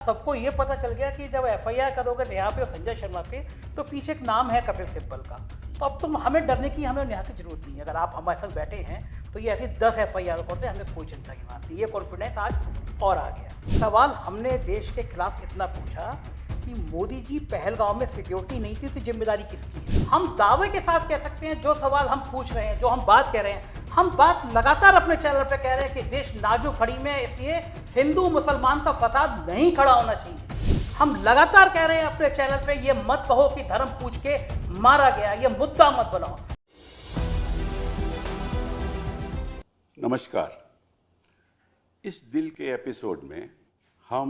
सबको ये पता चल गया कि जब एफआईआर करोगे नेहा पे और संजय शर्मा पे तो पीछे एक नाम है कपिल सिब्बल का। तो अब तुम हमें डरने की हमें नेहा की जरूरत नहीं है। अगर आप हमारे साथ बैठे हैं तो ये ऐसी 10 एफआईआर करते हैं, हमें कोई चिंता की बात नहीं। ये कॉन्फिडेंस आज और आ गया। सवाल हमने देश के खिलाफ इतना पूछा कि मोदी जी पहलगांव में सिक्योरिटी नहीं थी तो जिम्मेदारी किसकी है। हम दावे के साथ कह सकते हैं जो सवाल हम पूछ रहे हैं, जो हम बात कह रहे हैं, हम बात लगातार अपने चैनल पे कह रहे हैं कि देश नाजुक खड़ी में है, इसलिए हिंदू मुसलमान का फसाद नहीं खड़ा होना चाहिए। हम लगातार कह रहे हैं अपने चैनल पे ये मत कहो कि धर्म पूछ के मारा गया, ये मुद्दा मत बनाओ। नमस्कार। इस दिल के एपिसोड में हम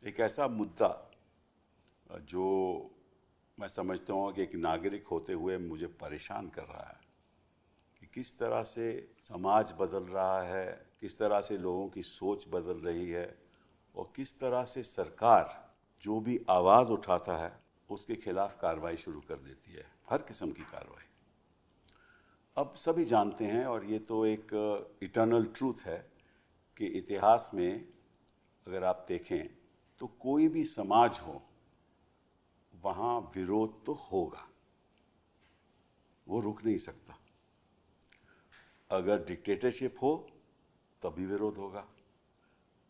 एक ऐसा मुद्दा जो मैं समझता हूँ कि एक नागरिक होते हुए मुझे परेशान कर रहा है कि किस तरह से समाज बदल रहा है, किस तरह से लोगों की सोच बदल रही है और किस तरह से सरकार जो भी आवाज़ उठाता है उसके खिलाफ कार्रवाई शुरू कर देती है, हर किस्म की कार्रवाई। अब सभी जानते हैं और ये तो एक इटर्नल ट्रूथ है कि इतिहास में अगर आप देखें तो कोई भी समाज हो वहाँ विरोध तो होगा, वो रुक नहीं सकता। अगर डिक्टेटरशिप हो तभी विरोध होगा,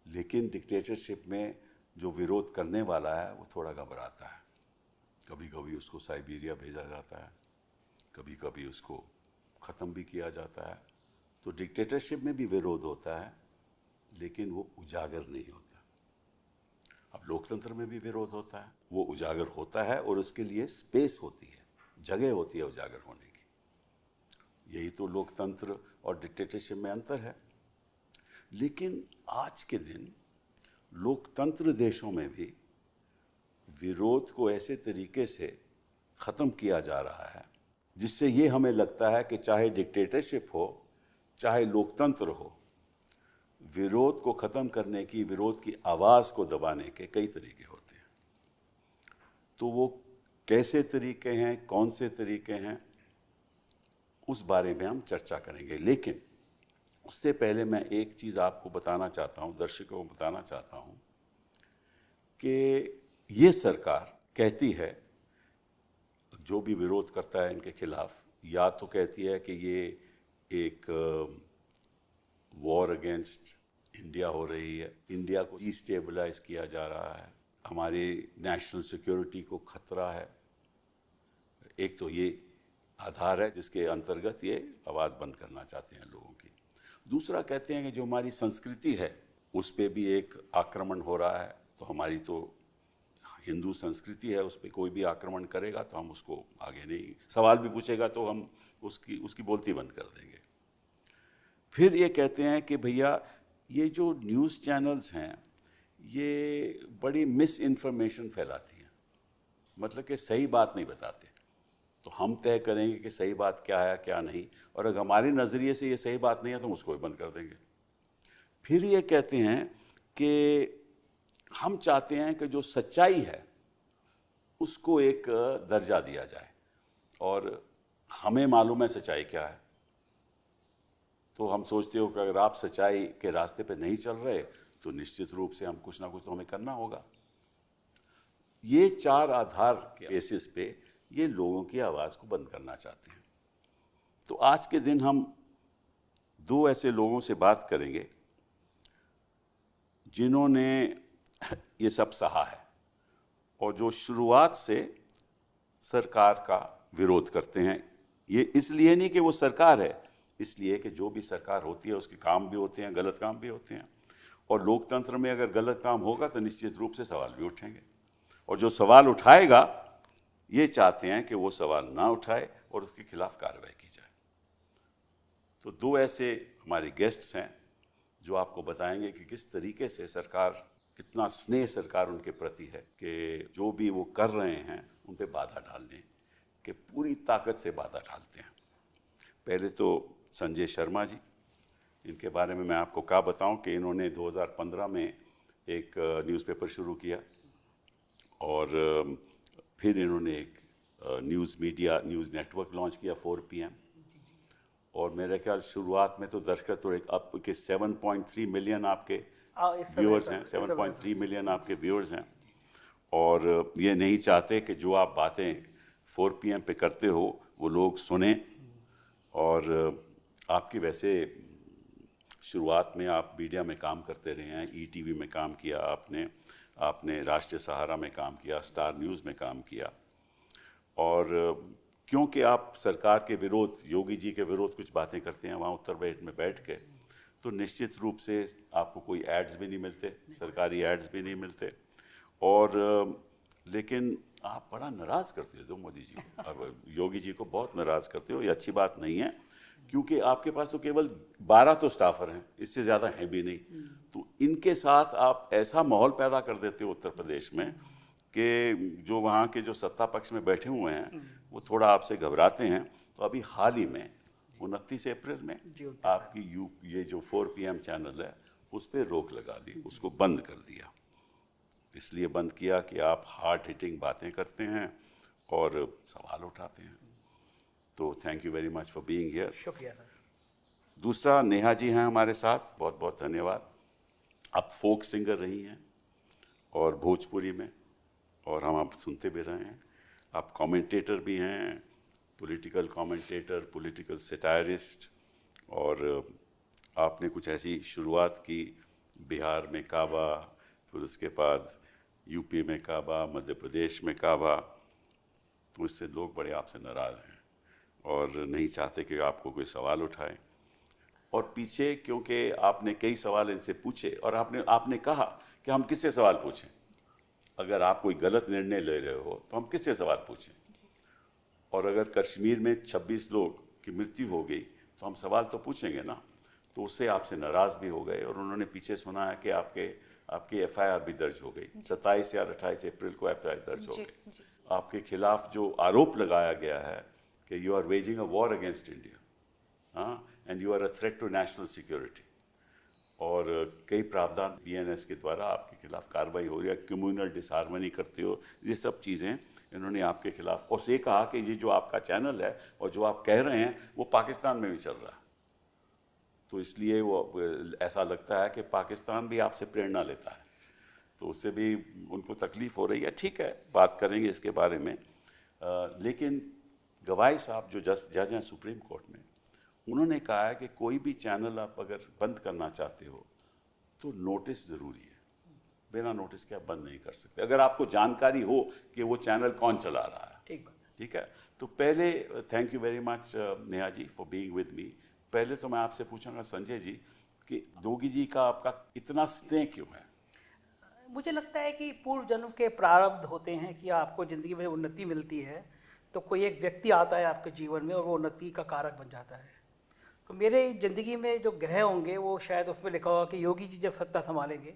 लेकिन डिक्टेटरशिप में जो विरोध करने वाला है वो थोड़ा घबराता है। कभी कभी उसको साइबेरिया भेजा जाता है, कभी कभी उसको ख़त्म भी किया जाता है। तो डिक्टेटरशिप में भी विरोध होता है लेकिन वो उजागर नहीं होता। अब लोकतंत्र में भी विरोध होता है, वो उजागर होता है और उसके लिए स्पेस होती है, जगह होती है उजागर होने की। यही तो लोकतंत्र और डिक्टेटरशिप में अंतर है। लेकिन आज के दिन लोकतंत्र देशों में भी विरोध को ऐसे तरीके से ख़त्म किया जा रहा है जिससे ये हमें लगता है कि चाहे डिक्टेटरशिप हो चाहे लोकतंत्र हो, विरोध को ख़त्म करने की, विरोध की आवाज़ को दबाने के कई तरीके होते हैं। तो वो कैसे तरीके हैं, कौन से तरीके हैं, उस बारे में हम चर्चा करेंगे। लेकिन उससे पहले मैं एक चीज़ आपको बताना चाहता हूँ, दर्शकों को बताना चाहता हूँ कि ये सरकार कहती है, जो भी विरोध करता है इनके खिलाफ, या तो कहती है कि ये एक वॉर अगेंस्ट इंडिया हो रही है, इंडिया को डिस्टेबलाइज किया जा रहा है, हमारी नेशनल सिक्योरिटी को खतरा है। एक तो ये आधार है जिसके अंतर्गत ये आवाज़ बंद करना चाहते हैं लोगों की। दूसरा कहते हैं कि जो हमारी संस्कृति है उस पर भी एक आक्रमण हो रहा है। तो हमारी तो हिंदू संस्कृति है, उस पर कोई भी आक्रमण करेगा तो हम उसको आगे नहीं, सवाल भी पूछेगा तो हम उसकी बोलती बंद कर देंगे। फिर ये कहते हैं कि भैया ये जो न्यूज़ चैनल्स हैं ये बड़ी मिस इन्फॉर्मेशन फैलाती हैं, मतलब कि सही बात नहीं बताते। तो हम तय करेंगे कि सही बात क्या है क्या नहीं, और अगर हमारे नज़रिए से ये सही बात नहीं है तो हम उसको भी बंद कर देंगे। फिर ये कहते हैं कि हम चाहते हैं कि जो सच्चाई है उसको एक दर्जा दिया जाए, और हमें मालूम है सच्चाई क्या है। तो हम सोचते हो कि अगर आप सच्चाई के रास्ते पे नहीं चल रहे तो निश्चित रूप से हम कुछ ना कुछ तो हमें करना होगा। ये चार आधार के बेसिस पे ये लोगों की आवाज़ को बंद करना चाहते हैं। तो आज के दिन हम दो ऐसे लोगों से बात करेंगे जिन्होंने ये सब सहा है और जो शुरुआत से सरकार का विरोध करते हैं। ये इसलिए नहीं कि वो सरकार है, इसलिए कि जो भी सरकार होती है उसके काम भी होते हैं, गलत काम भी होते हैं, और लोकतंत्र में अगर गलत काम होगा तो निश्चित रूप से सवाल भी उठेंगे, और जो सवाल उठाएगा ये चाहते हैं कि वो सवाल ना उठाए और उसके खिलाफ कार्रवाई की जाए। तो दो ऐसे हमारे गेस्ट्स हैं जो आपको बताएंगे कि किस तरीके से सरकार, कितना स्नेह सरकार उनके प्रति है कि जो भी वो कर रहे हैं उन पे बाधा डालने के पूरी ताकत से बाधा डालते हैं। पहले तो संजय शर्मा जी, इनके बारे में मैं आपको क्या बताऊं कि इन्होंने 2015 में एक न्यूज़पेपर शुरू किया और फिर इन्होंने एक न्यूज़ न्यूज़ नेटवर्क लॉन्च किया 4 PM, और मेरे ख्याल शुरुआत में तो दर्शक तो एक अब के 7.3 मिलियन आपके व्यूअर्स हैं, 7.3 मिलियन आपके व्यूअर्स हैं, और ये नहीं चाहते कि जो आप बातें 4 PM पे करते हो वो लोग सुने। और आपकी वैसे शुरुआत में आप मीडिया में काम करते रहे हैं, ETV में काम किया आपने राष्ट्रीय सहारा में काम किया, स्टार न्यूज़ में काम किया, और क्योंकि आप सरकार के विरोध, योगी जी के विरोध कुछ बातें करते हैं वहाँ उत्तर प्रदेश में बैठ के, तो निश्चित रूप से आपको कोई एड्स भी नहीं मिलते, सरकारी एड्स भी नहीं मिलते, और लेकिन आप बड़ा नाराज़ करते हो मोदी जी को, अब योगी जी को बहुत नाराज़ करते हो। ये अच्छी बात नहीं है, क्योंकि आपके पास तो केवल 12 तो स्टाफर हैं, इससे ज़्यादा हैं भी नहीं। तो इनके साथ आप ऐसा माहौल पैदा कर देते हो उत्तर प्रदेश में कि जो वहाँ के जो सत्ता पक्ष में बैठे हुए हैं वो थोड़ा आपसे घबराते हैं। तो अभी हाल ही में 29 अप्रैल में आपकी ये जो 4 PM चैनल है उस पर रोक लगा दी, उसको बंद कर दिया। इसलिए बंद किया कि आप हार्ड हिटिंग बातें करते हैं और सवाल उठाते हैं। तो thank you very much for being here. शुक्रिया सर। दूसरा, नेहा जी हैं हमारे साथ, बहुत बहुत धन्यवाद। आप फोक सिंगर रही हैं और भोजपुरी में, और हम आप सुनते भी रहे हैं। आप कमेंटेटर भी हैं, पॉलिटिकल कमेंटेटर, पॉलिटिकल सैटायरिस्ट, और आपने कुछ ऐसी शुरुआत की बिहार में काबा, फिर उसके बाद यूपी में काबा, मध्य प्रदेश में काबा। तो इससे लोग बड़े आपसे नाराज़ हैं और नहीं चाहते कि आपको कोई सवाल उठाए। और पीछे क्योंकि आपने कई सवाल इनसे पूछे और आपने कहा कि हम किससे सवाल पूछें, अगर आप कोई गलत निर्णय ले रहे हो तो हम किससे सवाल पूछें, और अगर कश्मीर में 26 लोग की मृत्यु हो गई तो हम सवाल तो पूछेंगे ना। तो उससे आपसे नाराज़ भी हो गए, और उन्होंने पीछे सुना है कि आपकी FIR भी दर्ज हो गई, 27 या 28 अप्रैल को FIR दर्ज हो गई। आपके खिलाफ जो आरोप लगाया गया है कि you are waging a war against India, and you are a threat to national security, और कई प्रावधान BNS के द्वारा आपके खिलाफ कार्रवाई हो रही है, कम्युनल डिसहार्मनी करते हो, ये सब चीज़ें इन्होंने आपके खिलाफ, और से कहा कि ये जो आपका चैनल है और जो आप कह रहे हैं वो पाकिस्तान में भी चल रहा है। तो इसलिए वो ऐसा लगता है कि पाकिस्तान भी आपसे प्रेरणा लेता है, तो उससे भी उनको तकलीफ़ हो रही है। ठीक है, बात करेंगे इसके बारे में। लेकिन गवाई साहब जो जज हैं सुप्रीम कोर्ट में, उन्होंने कहा है कि कोई भी चैनल आप अगर बंद करना चाहते हो तो नोटिस ज़रूरी है, बिना नोटिस के आप बंद नहीं कर सकते, अगर आपको जानकारी हो कि वो चैनल कौन चला रहा है। ठीक है। तो पहले thank you very much Neha ji for being with me. पहले तो मैं आपसे पूछूंगा संजय जी कि योगी जी का आपका इतना स्नेह क्यों है? मुझे लगता है कि पूर्व जन्म के प्रारब्ध होते हैं कि आपको ज़िंदगी में उन्नति मिलती है तो कोई एक व्यक्ति आता है आपके जीवन में और वो उन्नति का कारक बन जाता है। तो मेरे ज़िंदगी में जो ग्रह होंगे वो शायद उसमें लिखा होगा कि योगी जी जब सत्ता संभालेंगे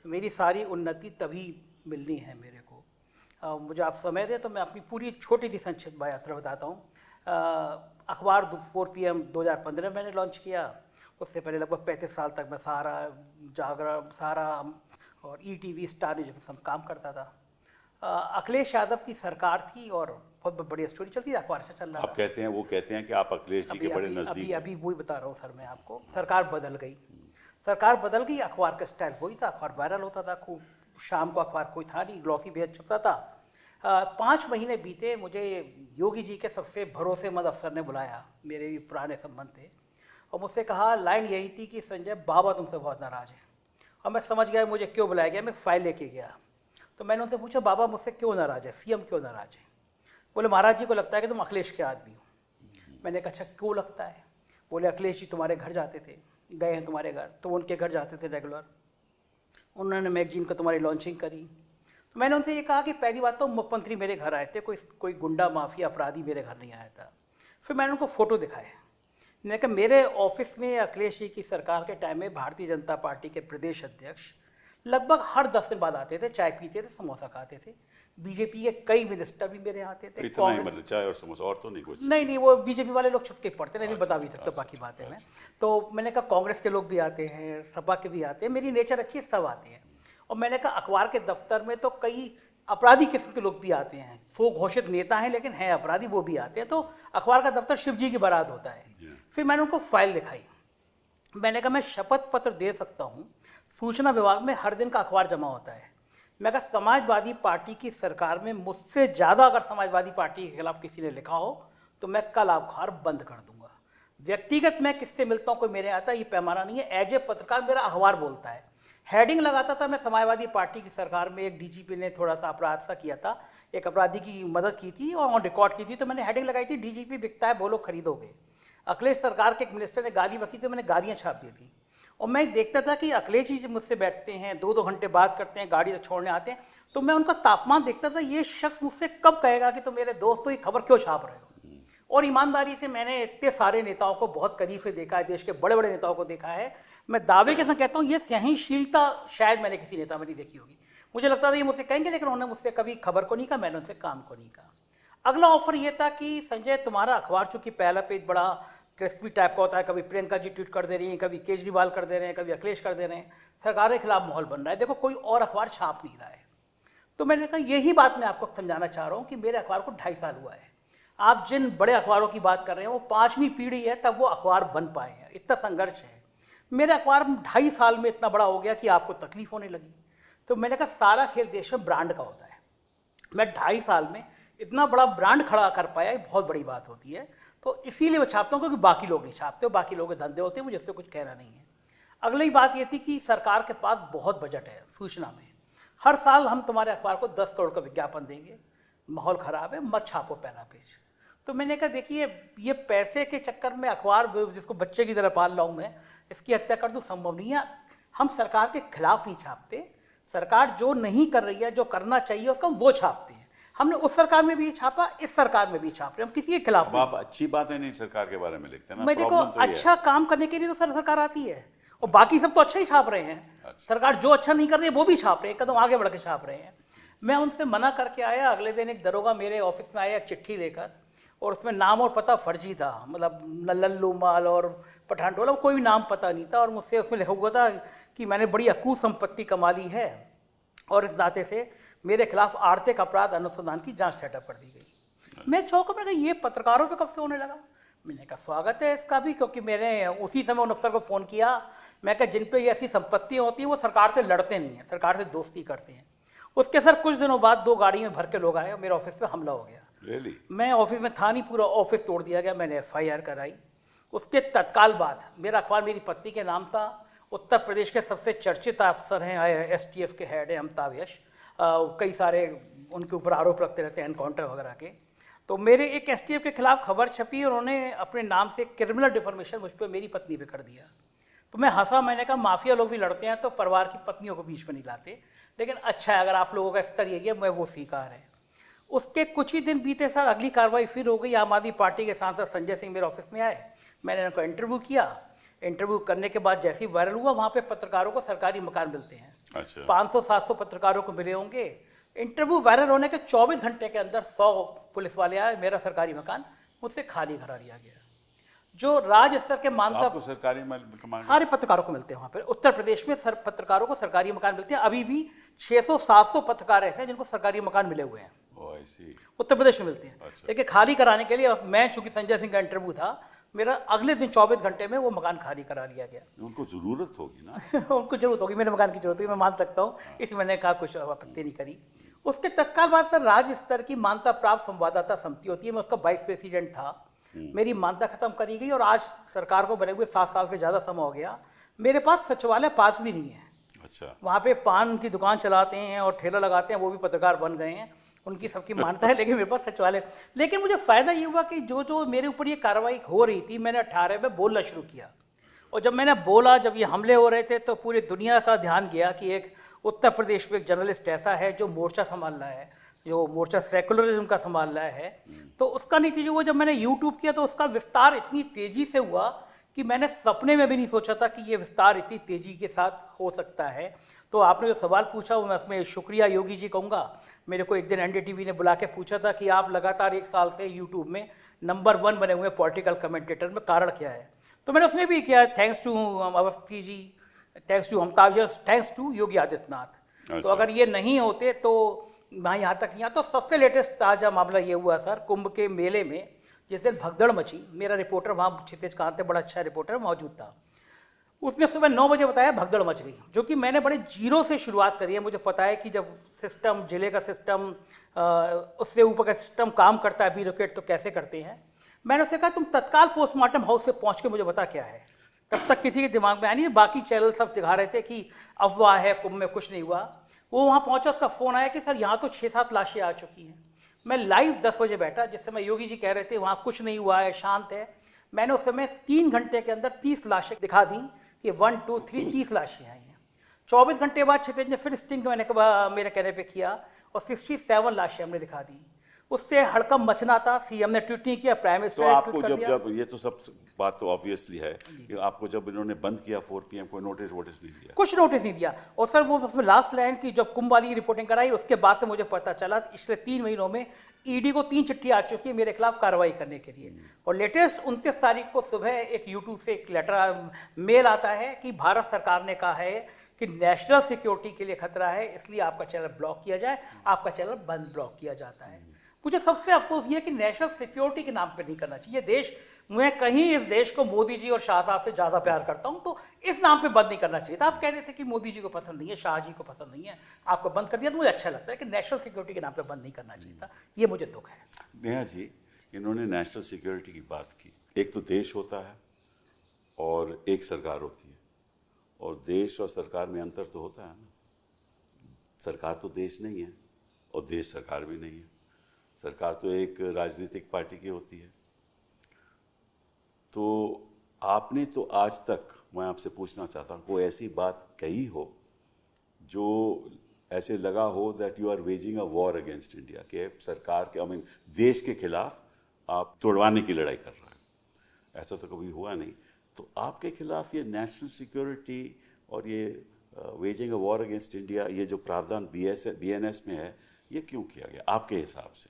तो मेरी सारी उन्नति तभी मिलनी है मेरे को। मुझे आप समय दें तो मैं अपनी पूरी छोटी सी संक्षिप्त यात्रा बताता हूँ। अखबार 4 PM 2015 मैंने लॉन्च किया। उससे पहले लगभग 35 साल तक मैं सहारा, जागरण, सहारा और ETV, स्टार न्यूज़ में काम करता था। अखिलेश यादव की सरकार थी और बहुत बढ़िया स्टोरी चलती थी, अखबार से चल रहा था। आप कहते हैं, वो कहते हैं कि आप अखिलेश जी के बड़े नज़दीक हैं। अभी वही बता रहा हूँ सर मैं आपको। सरकार बदल गई, सरकार बदल गई, अखबार का स्टाइल वही था, अखबार वायरल होता था खूब। शाम को अखबार कोई था नहीं, ग्लॉसी बेहद छपता था। 5 महीने बीते, मुझे योगी जी के सबसे भरोसेमंद अफसर ने बुलाया, मेरे भी पुराने संबंध थे, और मुझसे कहा, लाइन यही थी कि संजय बाबा तुमसे बहुत नाराज़ है। और मैं समझ गया मुझे क्यों बुलाया गया। मैं फाइल लेके गया तो मैंने उनसे पूछा, बाबा मुझसे क्यों नाराज़ है, CM क्यों नाराज़ है? बोले, महाराज जी को लगता है कि तुम अखिलेश के आदमी हो। मैंने कहा, अच्छा क्यों लगता है? बोले, अखिलेश जी तुम्हारे घर जाते थे, गए हैं तुम्हारे घर, तो उनके घर जाते थे रेगुलर, उन्होंने मैगजीन का तुम्हारी लॉन्चिंग करी। तो मैंने उनसे ये कहा कि पहली बात तो मुख्यमंत्री मेरे घर आए थे, कोई गुंडा माफिया अपराधी मेरे घर नहीं आया था। फिर मैंने उनको फ़ोटो दिखाए, मैंने कहा मेरे ऑफिस में अखिलेश जी की सरकार के टाइम में भारतीय जनता पार्टी के प्रदेश अध्यक्ष लगभग हर 10 दिन बाद आते थे, चाय पीते थे, समोसा खाते थे। बीजेपी के कई मिनिस्टर भी मेरे यहाँ आते थे। इतना ही मतलब चाय और समोसा, और तो नहीं कुछ? नहीं, वो बीजेपी वाले लोग छुप के पढ़ते, नहीं बता भी सकता बाकी बातें मैं। तो मैंने कहा कांग्रेस के लोग भी आते हैं, सपा के भी आते हैं, मेरी नेचर अच्छी है, सब आते हैं। और मैंने कहा अखबार के दफ्तर में तो कई अपराधी किस्म के लोग भी आते हैं, सो घोषित नेता हैं लेकिन हैं अपराधी, वो भी आते हैं। तो अखबार का दफ्तर शिव जी की बारात होता है। फिर मैंने उनको फाइल दिखाई, मैंने कहा मैं शपथ पत्र दे सकता हूँ सूचना विभाग में हर दिन का अखबार जमा होता है। मैं अगर समाजवादी पार्टी की सरकार में मुझसे ज़्यादा अगर समाजवादी पार्टी के खिलाफ किसी ने लिखा हो तो मैं कल अखबार बंद कर दूंगा। व्यक्तिगत मैं किससे मिलता हूँ कोई मेरे आता ये पैमाना नहीं है। एज ए पत्रकार मेरा अखबार बोलता है। हेडिंग लगाता था मैं समाजवादी पार्टी की सरकार में एक डीजीपी ने थोड़ा सा अपराध सा किया था, एक अपराधी की मदद की थी और ऑन रिकॉर्ड की थी, तो मैंने हेडिंग लगाई थी डीजीपी बिकता है बोलो खरीदोगे। अखिलेश सरकार के एक मिनिस्टर ने गाली बकी तो मैंने गालियाँ छाप दी थी। और मैं देखता था कि अखिलेश जी मुझसे बैठते हैं, 2-2 घंटे बात करते हैं, गाड़ी छोड़ने आते हैं, तो मैं उनका तापमान देखता था, ये शख्स मुझसे कब कहेगा कि तुम मेरे दोस्तों ये खबर क्यों छाप रहे हो। और ईमानदारी से मैंने इतने सारे नेताओं को बहुत करीब से देखा है, देश के बड़े बड़े नेताओं को देखा है। मैं दावे के साथ कहता हूँ ये सहनशीलता शायद मैंने किसी नेता में नहीं देखी होगी। मुझे लगता था ये मुझसे कहेंगे, लेकिन उन्होंने मुझसे कभी खबर को नहीं कहा, मैंने उनसे काम को नहीं कहा। अगला ऑफर ये था कि संजय तुम्हारा अखबार चूंकि पहला पेज बड़ा क्रिस्पी टाइप का होता है, कभी प्रियंका जी ट्वीट कर दे रही हैं, कभी केजरीवाल कर दे रहे हैं, कभी अखिलेश कर दे रहे हैं, सरकार के खिलाफ माहौल बन रहा है, देखो कोई और अखबार छाप नहीं रहा है। तो मैंने कहा यही बात मैं आपको समझाना चाह रहा हूँ कि मेरे अखबार को 2.5 साल हुआ है। आप जिन बड़े अखबारों की बात कर रहे हैं वो 5वीं पीढ़ी है तब वो अखबार बन पाए हैं, इतना संघर्ष है। मेरे अखबार 2.5 साल में इतना बड़ा हो गया कि आपको तकलीफ होने लगी। तो मैंने कहा सारा खेल देश में ब्रांड का होता है। मैं 2.5 साल में इतना बड़ा ब्रांड खड़ा कर पाया, ये बहुत बड़ी बात होती है। तो इसीलिए मैं छापता हूँ क्योंकि बाकी लोग नहीं छापते, बाकी लोग के धंधे होते हैं, मुझे इस पर कुछ कहना नहीं है। अगली बात ये थी कि सरकार के पास बहुत बजट है सूचना में। हर साल हम तुम्हारे अखबार को 10 करोड़ का विज्ञापन देंगे, माहौल ख़राब है, मत छापो पहला पेज। तो मैंने कहा देखिए ये पैसे के चक्कर में अखबार जिसको बच्चे की तरह पाल रहा हूँ मैं, इसकी हत्या कर दूँ, संभव नहीं है। हम सरकार के खिलाफ नहीं छापते, सरकार जो नहीं कर रही है, जो करना चाहिए उसका वो छापते हैं। हमने उस सरकार में भी छापा, इस सरकार में भी छाप रहे, हम किसी के खिलाफ आप अच्छी बातें नहीं सरकार के बारे में लिखते ना। मैं देखो अच्छा काम करने के लिए तो सरकार आती है और बाकी सब तो अच्छा ही छाप रहे हैं। अच्छा। सरकार जो अच्छा नहीं कर रही है वो भी छाप रहे हैं, कदम आगे बढ़ के छाप रहे हैं। मैं उनसे मना करके आया, अगले दिन एक दरोगा मेरे ऑफिस में आया चिट्ठी लेकर, और उसमें नाम और पता फर्जी था, मतलब लल्लू माल और पठान टोला, कोई भी नाम पता नहीं था। और मुझसे उसमें लिखा हुआ था कि मैंने बड़ी अकूत संपत्ति कमा ली है और इस नाते से मेरे खिलाफ आर्थिक अपराध अनुसंधान की जांच सेटअप कर दी गई। मैं चौंका, मैंने कहा ये पत्रकारों पे कब से होने लगा। मैंने कहा स्वागत है इसका भी, क्योंकि मैंने उसी समय उन अफसर को फ़ोन किया। मैं कहा जिन पे ये ऐसी संपत्तियाँ होती हैं वो सरकार से लड़ते नहीं हैं, सरकार से दोस्ती करते हैं। उसके सर कुछ दिनों बाद 2 गाड़ी में भर के लोग आए और मेरे ऑफिस पे हमला हो गया। Really? मैं ऑफिस में था नहीं, पूरा ऑफिस तोड़ दिया गया, मैंने FIR कराई। उसके तत्काल बाद मेरा अखबार मेरी पत्नी के नाम था। उत्तर प्रदेश के सबसे चर्चित अफसर हैं, STF के हेड हैं अमिताभ यश, कई सारे उनके ऊपर आरोप लगते रहते हैं एनकाउंटर वगैरह के। तो मेरे एक STF के खिलाफ खबर छपी और उन्होंने अपने नाम से क्रिमिनल डिफॉर्मेशन मुझ पर मेरी पत्नी पे कर दिया। तो मैं हंसा, मैंने कहा माफिया लोग भी लड़ते हैं तो परिवार की पत्नियों को बीच में नहीं लाते, लेकिन अच्छा है अगर आप लोगों का स्तर यही है, मैं वो स्वीकार है। उसके कुछ ही दिन बीते सर अगली कार्रवाई फिर हो गई। आम आदमी पार्टी के सांसद संजय सिंह मेरे ऑफिस में आए, मैंने उनको इंटरव्यू किया। इंटरव्यू करने के बाद जैसे ही वायरल हुआ, वहाँ पे पत्रकारों को सरकारी मकान मिलते हैं। अच्छा। 500-700 पत्रकारों को मिले होंगे। इंटरव्यू वायरल होने के 24 घंटे के अंदर 100 पुलिस वाले आए, मेरा सरकारी मकान मुझसे खाली करा लिया गया। जो राज्य स्तर के मानता सरकारी मकान सारे पत्रकारों को मिलते हैं वहाँ पर। उत्तर प्रदेश में पत्रकारों को सरकारी मकान मिलते हैं। अभी भी 600-700 पत्रकार ऐसे हैं जिनको सरकारी मकान मिले हुए हैं, उत्तर प्रदेश में मिलते हैं। अच्छा। लेकिन खाली कराने के लिए मैं, चूंकि संजय सिंह का इंटरव्यू था, मेरा अगले दिन 24 घंटे में वो मकान खाली करा लिया गया। उनको जरूरत होगी ना उनको जरूरत होगी, मेरे मकान की जरूरत होगी, मैं मान सकता हूँ। इसमें मैंने कहा कुछ आपत्ति नहीं करी। उसके तत्काल बाद सर राज्य स्तर की मान्यता प्राप्त संवाददाता समिति होती है, मैं उसका वाइस प्रेसिडेंट था। मेरी मान्यता खत्म करी गई और आज सरकार को बने हुए 7 साल से ज़्यादा समय हो गया। मेरे पास सचिवालय पास भी नहीं है। अच्छा। वहाँ पे पान की दुकान चलाते हैं और ठेला लगाते हैं, वो भी पत्रकार बन गए हैं, उनकी सबकी मान्यता है, लेकिन मेरे पास सचिवालय। लेकिन मुझे फ़ायदा ये हुआ कि जो मेरे ऊपर ये कार्रवाई हो रही थी, मैंने 18 में बोलना शुरू किया। और जब मैंने बोला, जब ये हमले हो रहे थे, तो पूरी दुनिया का ध्यान गया कि एक उत्तर प्रदेश में एक जर्नलिस्ट ऐसा है जो मोर्चा संभाल रहा है, जो मोर्चा सेकुलरिज्म का संभाल रहा है। तो उसका नतीजा हुआ, जब मैंने यूट्यूब किया तो उसका विस्तार इतनी तेज़ी से हुआ कि मैंने सपने में भी नहीं सोचा था कि ये विस्तार इतनी तेज़ी के साथ हो सकता है। तो आपने जो सवाल पूछा वो मैं उसमें शुक्रिया योगी जी कहूँगा। मेरे को एक दिन NDTV ने बुला के पूछा था कि आप लगातार 1 साल से यूट्यूब में नंबर 1 बने हुए पॉलिटिकल कमेंटेटर में, कारण क्या है। तो मैंने उसमें भी किया, thanks to Awasthi ji, thanks to Amitabh Yash, thanks to Yogi Adityanath. तो अगर ये नहीं होते तो मैं यहाँ तक नहीं आता। तो सबसे लेटेस्ट ताज़ा मामला ये हुआ सर, कुंभ के मेले में जिस दिन भगदड़ मची, मेरा रिपोर्टर वहाँ क्षितिज कांत है, बड़ा अच्छा रिपोर्टर मौजूद था। उसने सुबह 9 बजे बताया भगदड़ मच गई, जो कि मैंने बड़े जीरो से शुरुआत करी है। मुझे पता है कि जब सिस्टम, जिले का सिस्टम, उससे ऊपर का सिस्टम काम करता है ब्यूरोक्रेट, तो कैसे करते हैं। मैंने उससे कहा तुम तत्काल पोस्टमार्टम हाउस से पहुंच के मुझे बता क्या है। तब तक किसी के दिमाग में आया नहीं, बाकी चैनल सब दिखा रहे थे कि अफवाह है, कुंभ में कुछ नहीं हुआ। वो वहाँ पहुंचा, उसका फ़ोन आया कि सर यहाँ तो 6-7 लाशें आ चुकी हैं। मैं लाइव 10 बजे बैठा, जिस समय योगी जी कह रहे थे वहाँ कुछ नहीं हुआ है, शांत है। मैंने उस समय 3 घंटे के अंदर 30 लाशें दिखा दी कि 1 2 3 30 लाशें आई हैं। 24 घंटे बाद क्षितिज ने फिर स्टिंग मैंने मेरे कहने पे किया और 67 लाशें हमने दिखा दी। उससे हड़कंप मचना था। सीएम ने ट्वीट नहीं किया, प्राइम मिनिस्टर तो ने आपको ट्वीट कर दिया। जब ये तो सब बात तो ऑब्वियसली है कि आपको जब इन्होंने बंद किया 4 PM कोई नोटिस नहीं दिया? कुछ नोटिस नहीं दिया। और सर वो उसमें लास्ट लाइन की जब कुंभ वाली रिपोर्टिंग कराई, उसके बाद से मुझे पता चला पिछले 3 महीनों में ईडी को 3 चिट्ठी आ चुकी है मेरे खिलाफ कार्रवाई करने के लिए। और लेटेस्ट 29 तारीख को सुबह एक यूट्यूब से एक लेटर मेल आता है कि भारत सरकार ने कहा है कि नेशनल सिक्योरिटी के लिए खतरा है, इसलिए आपका चैनल ब्लॉक किया जाए। आपका चैनल बंद ब्लॉक किया जाता है। मुझे सबसे अफसोस ये है कि नेशनल सिक्योरिटी के नाम पे नहीं करना चाहिए देश। मैं कहीं इस देश को मोदी जी और शाह साहब से ज़्यादा प्यार करता हूं, तो इस नाम पे बंद नहीं करना चाहिए था। आप कहते थे कि मोदी जी को पसंद नहीं है, शाह जी को पसंद नहीं है, आपको बंद कर दिया, तो मुझे अच्छा लगता है कि नेशनल सिक्योरिटी के नाम पे बंद नहीं करना चाहिए था। ये मुझे दुख है। नेहा जी, इन्होंने नेशनल सिक्योरिटी की बात की। एक तो देश होता है और एक सरकार होती है, और देश और सरकार में अंतर तो होता है ना। सरकार तो देश नहीं है और देश सरकार भी नहीं है। सरकार तो एक राजनीतिक पार्टी की होती है। तो आपने तो आज तक, मैं आपसे पूछना चाहता हूँ, कोई ऐसी बात कही हो जो ऐसे लगा हो that you are waging a war against India, के सरकार के, आई मीन देश के खिलाफ आप तोड़वाने की लड़ाई कर रहे हैं? ऐसा तो कभी हुआ नहीं। तो आपके खिलाफ ये नेशनल सिक्योरिटी और ये waging a war against India, ये जो प्रावधान BNS में है, ये क्यों किया गया आपके हिसाब से?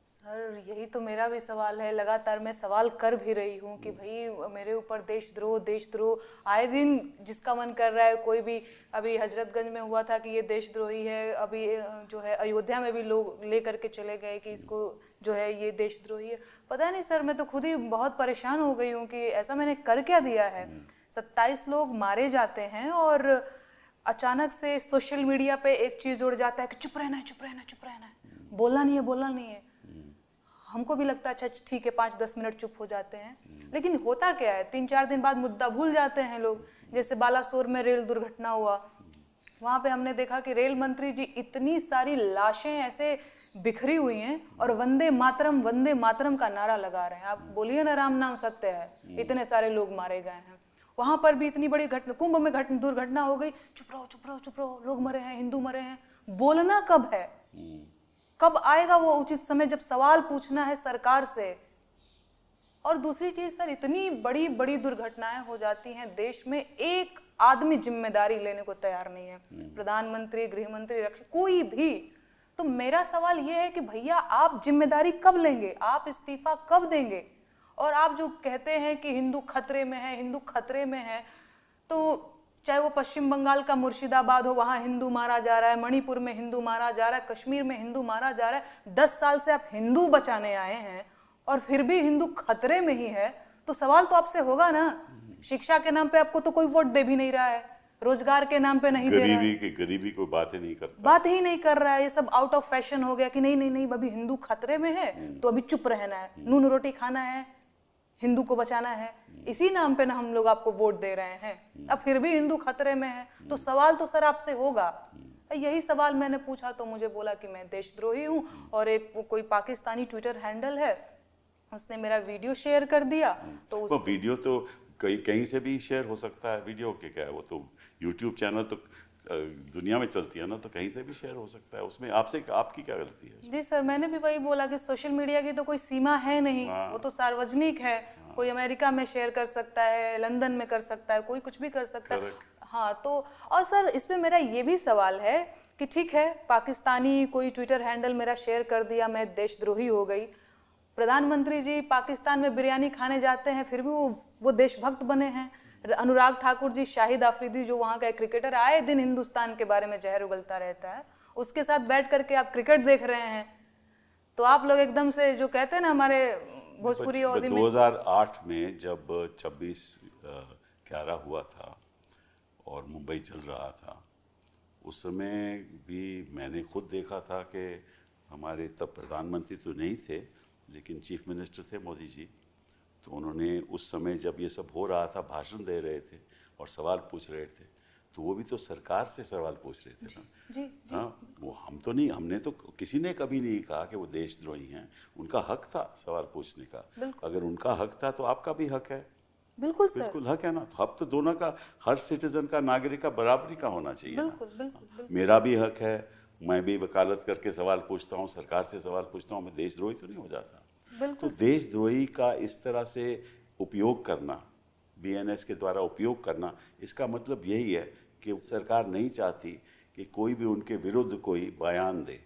सर यही तो मेरा भी सवाल है। लगातार मैं सवाल कर भी रही हूँ कि भाई मेरे ऊपर देशद्रोह आए दिन जिसका मन कर रहा है। कोई भी, अभी हजरतगंज में हुआ था कि ये देशद्रोही है, अभी जो है अयोध्या में भी लोग ले करके चले गए कि इसको जो है ये देशद्रोही है। पता नहीं सर, मैं तो खुद ही बहुत परेशान हो गई हूँ कि ऐसा मैंने कर क्या दिया है। 27 लोग मारे जाते हैं और अचानक से सोशल मीडिया पे एक चीज़ जुड़ जाता है कि चुप रहना है, बोलना नहीं है। हमको भी लगता है अच्छा ठीक है, 5-10 मिनट चुप हो जाते हैं, लेकिन होता क्या है 3-4 दिन बाद मुद्दा भूल जाते हैं लोग। जैसे बालासोर में रेल दुर्घटना हुआ, वहाँ पे हमने देखा कि रेल मंत्री जी इतनी सारी लाशें ऐसे बिखरी हुई हैं और वंदे मातरम का नारा लगा रहे हैं। आप बोलिए ना, राम नाम सत्य है, इतने सारे लोग मारे गए हैं। वहाँ पर भी इतनी बड़ी घटना, कुंभ में दुर्घटना हो गई, चुप रहो, लोग मरे हैं, हिंदू मरे हैं। बोलना कब है? कब आएगा वो उचित समय जब सवाल पूछना है सरकार से? और दूसरी चीज सर, इतनी बड़ी बड़ी दुर्घटनाएं हो जाती हैं देश में, एक आदमी जिम्मेदारी लेने को तैयार नहीं है। प्रधानमंत्री, गृह मंत्री, रक्षा, कोई भी। तो मेरा सवाल ये है कि भैया आप जिम्मेदारी कब लेंगे? आप इस्तीफा कब देंगे? और आप जो कहते हैं कि हिंदू खतरे में है, तो चाहे वो पश्चिम बंगाल का मुर्शिदाबाद हो, वहाँ हिंदू मारा जा रहा है, मणिपुर में हिंदू मारा जा रहा है, कश्मीर में हिंदू मारा जा रहा है। 10 साल से आप हिंदू बचाने आए हैं और फिर भी हिंदू खतरे में ही है, तो सवाल तो आपसे होगा ना। शिक्षा के नाम पे आपको तो कोई वोट दे भी नहीं रहा है, रोजगार के नाम पे नहीं दे रहा है, गरीबी कोई बात ही नहीं करता, बात ही नहीं कर रहा है। ये सब आउट ऑफ फैशन हो गया कि नहीं अभी हिंदू खतरे में है तो अभी चुप रहना है, नून रोटी खाना है, हिंदू को बचाना है। इसी नाम पे ना हम लोग आपको वोट दे रहे हैं, अब फिर भी हिंदू खतरे में है। तो सवाल तो सर आपसे होगा। यही सवाल मैंने पूछा तो मुझे बोला कि मैं देशद्रोही हूँ। और एक कोई पाकिस्तानी ट्विटर हैंडल है, उसने मेरा वीडियो शेयर कर दिया। तो वीडियो तो कहीं से भी शेयर हो सकता है, वीडियो के क्या है, वो तो यूट्यूब चैनल तो दुनिया में चलती है ना, तो कहीं से भी शेयर हो सकता है। उसमें आपकी क्या गलती है? जी सर, मैंने भी वही बोला कि सोशल मीडिया की तो कोई सीमा है नहीं, वो तो सार्वजनिक है। कोई अमेरिका में शेयर कर सकता है, लंदन में कर सकता है, कोई कुछ भी कर सकता है। हाँ, तो और सर इसमें मेरा ये भी सवाल है कि ठीक है, पाकिस्तानी कोई ट्विटर हैंडल मेरा शेयर कर दिया, मैं देशद्रोही हो गई। प्रधानमंत्री जी पाकिस्तान में बिरयानी खाने जाते हैं, फिर भी वो देशभक्त बने हैं। अनुराग ठाकुर जी, शाहिद आफरीदी जो वहाँ का एक क्रिकेटर, आए दिन हिंदुस्तान के बारे में जहर उगलता रहता है, उसके साथ बैठ करके आप क्रिकेट देख रहे हैं। तो आप लोग एकदम से जो कहते हैं ना हमारे भोजपुरी 2008 में जब 26 11 हुआ था और मुंबई चल रहा था, उस समय भी मैंने खुद देखा था कि हमारे तब प्रधानमंत्री तो नहीं थे लेकिन चीफ मिनिस्टर थे मोदी जी, तो उन्होंने उस समय जब ये सब हो रहा था भाषण दे रहे थे और सवाल पूछ रहे थे, तो वो भी तो सरकार से सवाल पूछ रहे थे ना। जी, हाँ, वो हम तो नहीं, हमने तो किसी ने कभी नहीं कहा कि वो देशद्रोही हैं, उनका हक था सवाल पूछने का। अगर उनका हक था तो आपका भी हक है। बिल्कुल सर, बिल्कुल हक है ना, तो हक तो दोनों का, हर सिटीजन का, नागरिक का बराबरी का होना चाहिए ना। बिल्कुल बिल्कुल बिल्कुल। मेरा भी हक है, मैं भी वकालत करके सवाल पूछता हूँ, सरकार से सवाल पूछता हूँ, मैं देशद्रोही तो नहीं हो जाता। तो बिल्कुल देशद्रोही का इस तरह से उपयोग करना, बीएनएस के द्वारा उपयोग करना, इसका मतलब यही है कि सरकार नहीं चाहती कि कोई भी उनके विरुद्ध कोई बयान दे,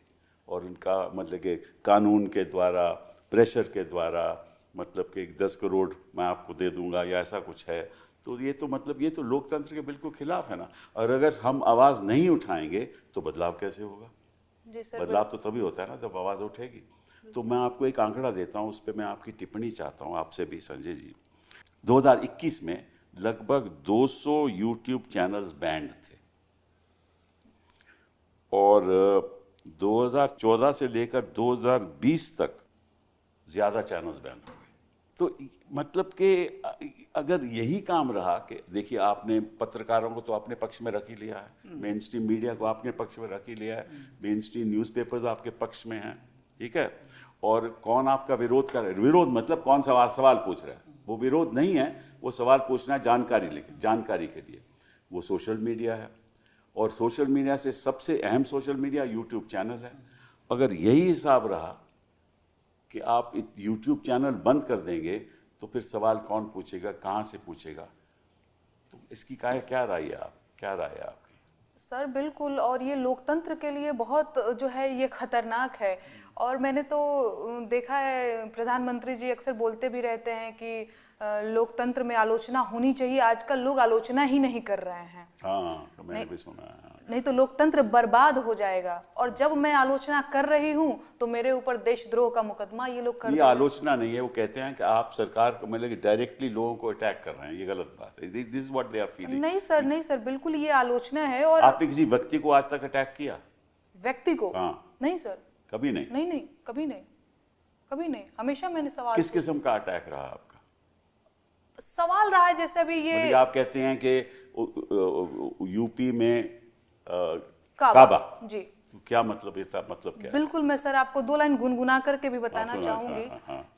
और उनका मतलब कि कानून के द्वारा, प्रेशर के द्वारा, मतलब कि 10 करोड़ मैं आपको दे दूंगा या ऐसा कुछ है, तो ये तो मतलब ये तो लोकतंत्र के बिल्कुल खिलाफ है ना। और अगर हम आवाज़ नहीं उठाएंगे तो बदलाव कैसे होगा? जी सर, बदलाव तो तभी होता है ना जब आवाज़ उठेगी। तो मैं आपको एक आंकड़ा देता हूँ, उस पर मैं आपकी टिप्पणी चाहता हूँ आपसे भी संजय जी। 2021 में लगभग 200 यूट्यूब चैनल्स बैंड थे और 2014 से लेकर 2020 तक ज़्यादा चैनल्स बैन हो गए। तो मतलब कि अगर यही काम रहा कि देखिए, आपने पत्रकारों को तो अपने पक्ष में रख ही लिया है, मेन स्ट्रीम मीडिया को आपने पक्ष में रख ही लिया है, मेन स्ट्रीम न्यूज़पेपर्स आपके पक्ष में हैं, ठीक है, और कौन आपका विरोध कर रहा है? विरोध मतलब कौन सवाल पूछ रहा है, वो विरोध नहीं है, वो सवाल पूछना है जानकारी के लिए, वो सोशल मीडिया है। और सोशल मीडिया से सबसे अहम सोशल मीडिया यूट्यूब चैनल है। अगर यही हिसाब रहा कि आप यूट्यूब चैनल बंद कर देंगे तो फिर सवाल कौन पूछेगा, कहाँ से पूछेगा? तो इसकी क्या राय है आपकी? सर बिल्कुल, और ये लोकतंत्र के लिए बहुत जो है ये खतरनाक है। और मैंने तो देखा है, प्रधानमंत्री जी अक्सर बोलते भी रहते हैं कि लोकतंत्र में आलोचना होनी चाहिए। आजकल लोग आलोचना ही नहीं कर रहे हैं। हाँ, मैंने भी सुना है। नहीं तो लोकतंत्र बर्बाद हो जाएगा। और जब मैं आलोचना कर रही हूँ तो मेरे ऊपर देशद्रोह का मुकदमा ये लोग कर ये आलोचना नहीं है, वो कहते हैं कि आप सरकार को मतलब डायरेक्टली लोगों को अटैक कर रहे हैं, ये गलत बात है। This is what they are feeling. नहीं सर, बिल्कुल ये आलोचना है। और आपने किसी व्यक्ति को आज तक अटैक किया? व्यक्ति को? हाँ। नहीं सर, कभी नहीं? नहीं, कभी नहीं। हमेशा मैंने सवाल, किस किस्म का अटैक रहा आपका? सवाल रहा है जैसे अभी ये मतलब आप कहते हैं कि यूपी में काबा जी, तो क्या मतलब, इसका मतलब क्या है? बिल्कुल, मैं सर आपको 2 लाइन गुनगुना करके भी बताना चाहूंगी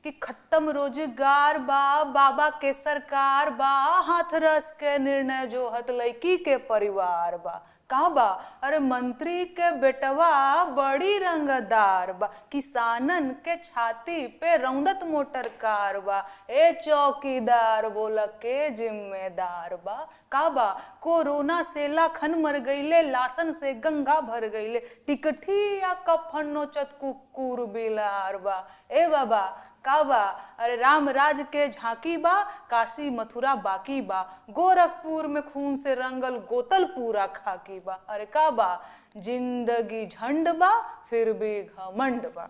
कि खत्म रोजगार बा, बाबा के सरकार बा, हाथरस के निर्णय जो हत लड़की के परिवार बा। कहा बा? अरे मंत्री के बेटवा बड़ी रंगदार बा, किसानन के छाती पे रौंदत मोटर कार बा, ए चौकीदार बोला के जिम्मेदार बा। का बा? कोरोना से लाखन मर गईले, लाशन से गंगा भर गईले, टिकठी या कफन नोचत कुकुर बिलार बा। ए बाबा का बा? अरे राम राज के झांकी बा, काशी मथुरा बाकी बा, गोरखपुर में खून से रंगल गोतल पूरा खाकी बा। अरे का बा? जिंदगी झंड बा फिर भी घमंड बा।